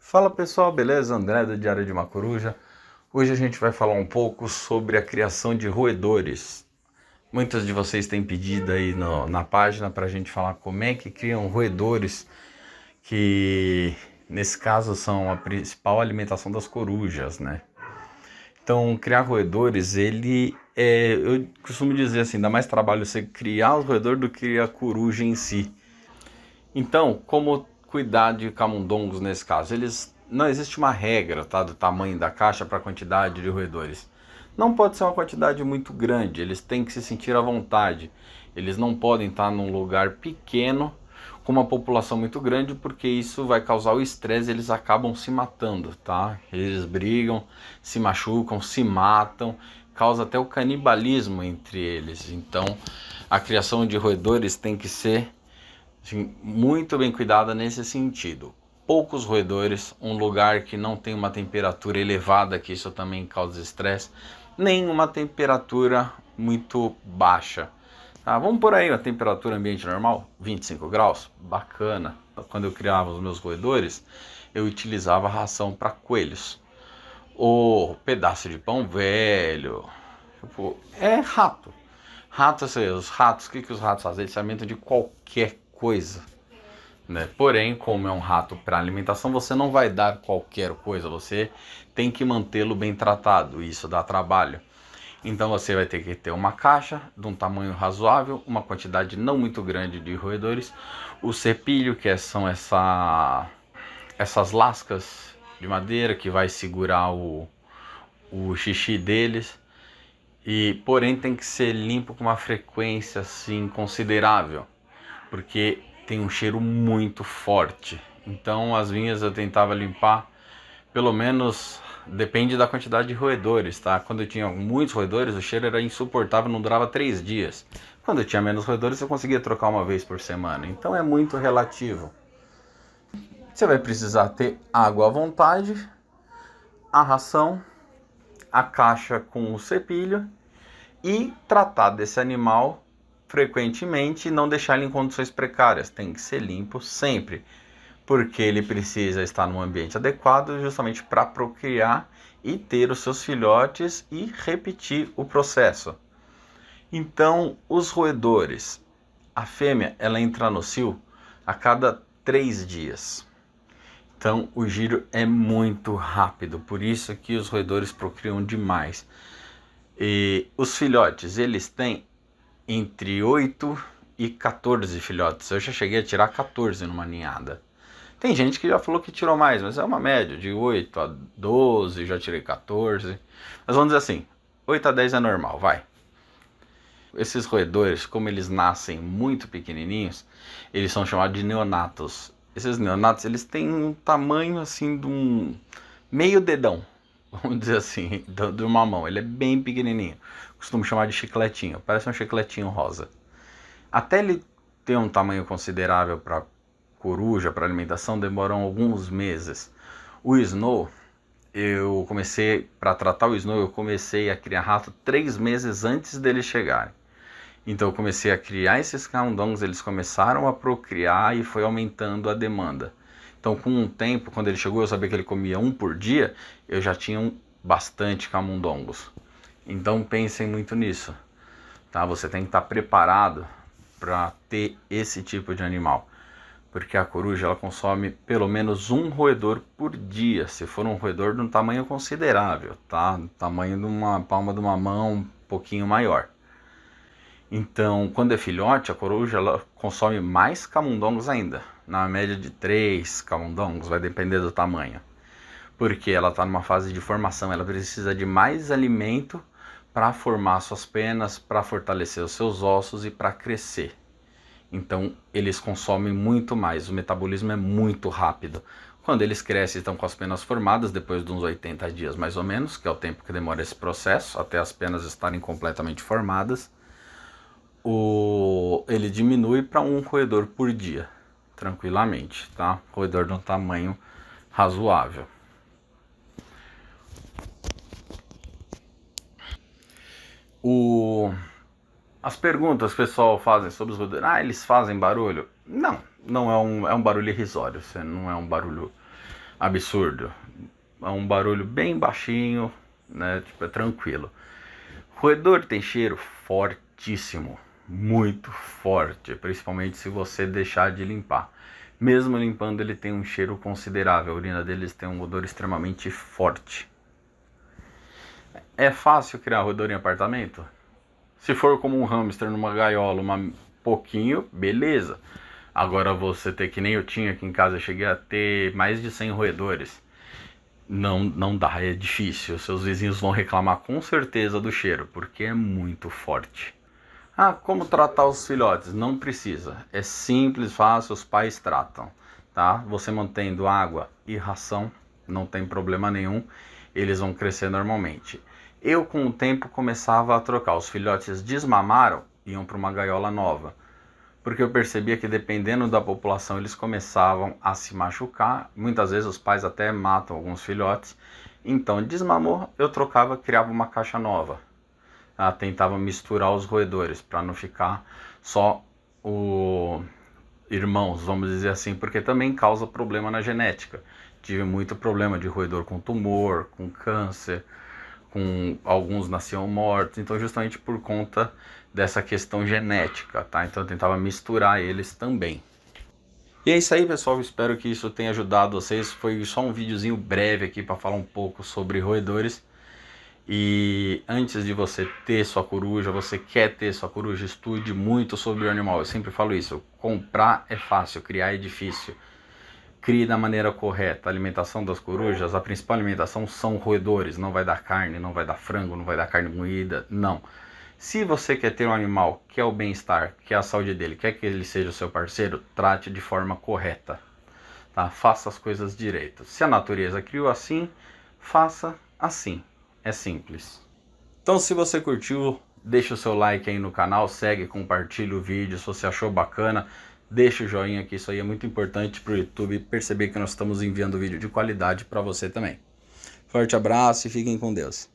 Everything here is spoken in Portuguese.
Fala pessoal, beleza? André do Diário de uma Coruja. Hoje a gente vai falar um pouco sobre a criação de roedores. Muitos de vocês têm pedido aí na página para a gente falar como é que criam roedores, que nesse caso são a principal alimentação das corujas, né? Então, criar roedores, eu costumo dizer assim, dá mais trabalho você criar o roedor do que a coruja em si. Então, como cuidar de camundongos nesse caso? Não existe uma regra, tá, do tamanho da caixa para a quantidade de roedores. Não pode ser uma quantidade muito grande, eles têm que se sentir à vontade. Eles não podem estar num lugar pequeno com uma população muito grande, porque isso vai causar o estresse e eles acabam se matando, tá? Eles brigam, se machucam, se matam, causa até o canibalismo entre eles. Então, a criação de roedores tem que ser muito bem cuidada nesse sentido. Poucos roedores, um lugar que não tem uma temperatura elevada, que isso também causa estresse, nem uma temperatura muito baixa. Tá, vamos por aí a temperatura ambiente normal, 25 graus, bacana. Quando eu criava os meus roedores, eu utilizava ração para coelhos. Ou pedaço de pão velho, tipo, é rato. Ratos, os ratos, o que os ratos fazem? Eles se alimentam de qualquer coisa, né? Porém, como é um rato para alimentação, você não vai dar qualquer coisa, você tem que mantê-lo bem tratado, isso dá trabalho. Então você vai ter que ter uma caixa de um tamanho razoável, uma quantidade não muito grande de roedores, o cepilho, são essas lascas de madeira que vai segurar o xixi deles. Porém tem que ser limpo com uma frequência assim considerável, porque tem um cheiro muito forte. Então as minhas eu tentava limpar, pelo menos, depende da quantidade de roedores, tá? Quando eu tinha muitos roedores, o cheiro era insuportável, não durava 3 dias. Quando eu tinha menos roedores, eu conseguia trocar uma vez por semana. Então é muito relativo. Você vai precisar ter água à vontade, a ração, a caixa com o cepilho e tratar desse animal frequentemente e não deixar ele em condições precárias. Tem que ser limpo sempre, porque ele precisa estar num ambiente adequado justamente para procriar e ter os seus filhotes e repetir o processo. Então, os roedores, a fêmea ela entra no cio a cada 3 dias. Então, o giro é muito rápido, por isso que os roedores procriam demais. E os filhotes, eles têm entre 8 e 14 filhotes. Eu já cheguei a tirar 14 numa ninhada. Tem gente que já falou que tirou mais, mas é uma média de 8 a 12, já tirei 14. Mas vamos dizer assim, 8 a 10 é normal, vai. Esses roedores, como eles nascem muito pequenininhos, eles são chamados de neonatos. Esses neonatos, eles têm um tamanho assim de um meio dedão, vamos dizer assim, de uma mão. Ele é bem pequenininho. Costumo chamar de chicletinho, parece um chicletinho rosa. Até ele ter um tamanho considerável para coruja, para alimentação, demoram alguns meses. O Snow, para tratar o Snow, eu comecei a criar rato 3 meses antes deles chegarem. Então eu comecei a criar esses camundongos, eles começaram a procriar e foi aumentando a demanda. Então com um tempo, quando ele chegou, eu sabia que ele comia um por dia, eu já tinha bastante camundongos. Então pensem muito nisso, tá? Você tem que estar preparado para ter esse tipo de animal, porque a coruja ela consome pelo menos um roedor por dia, se for um roedor de um tamanho considerável, tá? Do tamanho de uma palma de uma mão, um pouquinho maior. Então, quando é filhote, a coruja ela consome mais camundongos ainda, na média de 3 camundongos, vai depender do tamanho. Porque ela está numa fase de formação, ela precisa de mais alimento para formar suas penas, para fortalecer os seus ossos e para crescer. Então, eles consomem muito mais, o metabolismo é muito rápido. Quando eles crescem e estão com as penas formadas, depois de uns 80 dias mais ou menos, que é o tempo que demora esse processo, até as penas estarem completamente formadas, ele diminui para um roedor por dia, tranquilamente, tá? Roedor de um tamanho razoável. As perguntas que o pessoal fazem sobre os roedores, eles fazem barulho? Não, não é um barulho irrisório, não é um barulho absurdo. É um barulho bem baixinho, né? Tipo, é tranquilo. Roedor tem cheiro fortíssimo, muito forte, principalmente se você deixar de limpar. Mesmo limpando, ele tem um cheiro considerável. A urina deles tem um odor extremamente forte. É fácil criar roedor em apartamento? Se for como um hamster numa gaiola, pouquinho, beleza. Agora você ter que nem eu tinha aqui em casa, eu cheguei a ter mais de 100 roedores. Não dá, é difícil. Seus vizinhos vão reclamar com certeza do cheiro, porque é muito forte. Ah, como tratar os filhotes? Não precisa. É simples, fácil, os pais tratam, tá? Você mantendo água e ração, não tem problema nenhum. Eles vão crescer normalmente. Eu, com o tempo, começava a trocar. Os filhotes desmamaram, iam para uma gaiola nova. Porque eu percebia que dependendo da população eles começavam a se machucar. Muitas vezes os pais até matam alguns filhotes. Então desmamou, eu trocava, criava uma caixa nova. Tentava misturar os roedores para não ficar só irmãos, vamos dizer assim, porque também causa problema na genética. Tive muito problema de roedor com tumor, com câncer, com alguns nasciam mortos, então justamente por conta dessa questão genética, tá? Então eu tentava misturar eles também. E é isso aí, pessoal, espero que isso tenha ajudado vocês. Foi só um videozinho breve aqui para falar um pouco sobre roedores. E antes de você ter sua coruja, você quer ter sua coruja, estude muito sobre o animal. Eu sempre falo isso, comprar é fácil, criar é difícil. Crie da maneira correta. A alimentação das corujas, a principal alimentação são roedores. Não vai dar carne, não vai dar frango, não vai dar carne moída, não. Se você quer ter um animal, quer o bem-estar, quer a saúde dele, quer que ele seja o seu parceiro, trate de forma correta. Tá? Faça as coisas direito. Se a natureza criou assim, faça assim. É simples. Então, se você curtiu, deixa o seu like aí no canal, segue, compartilha o vídeo. Se você achou bacana, deixa o joinha, que isso aí é muito importante para o YouTube perceber que nós estamos enviando vídeo de qualidade para você também. Forte abraço e fiquem com Deus.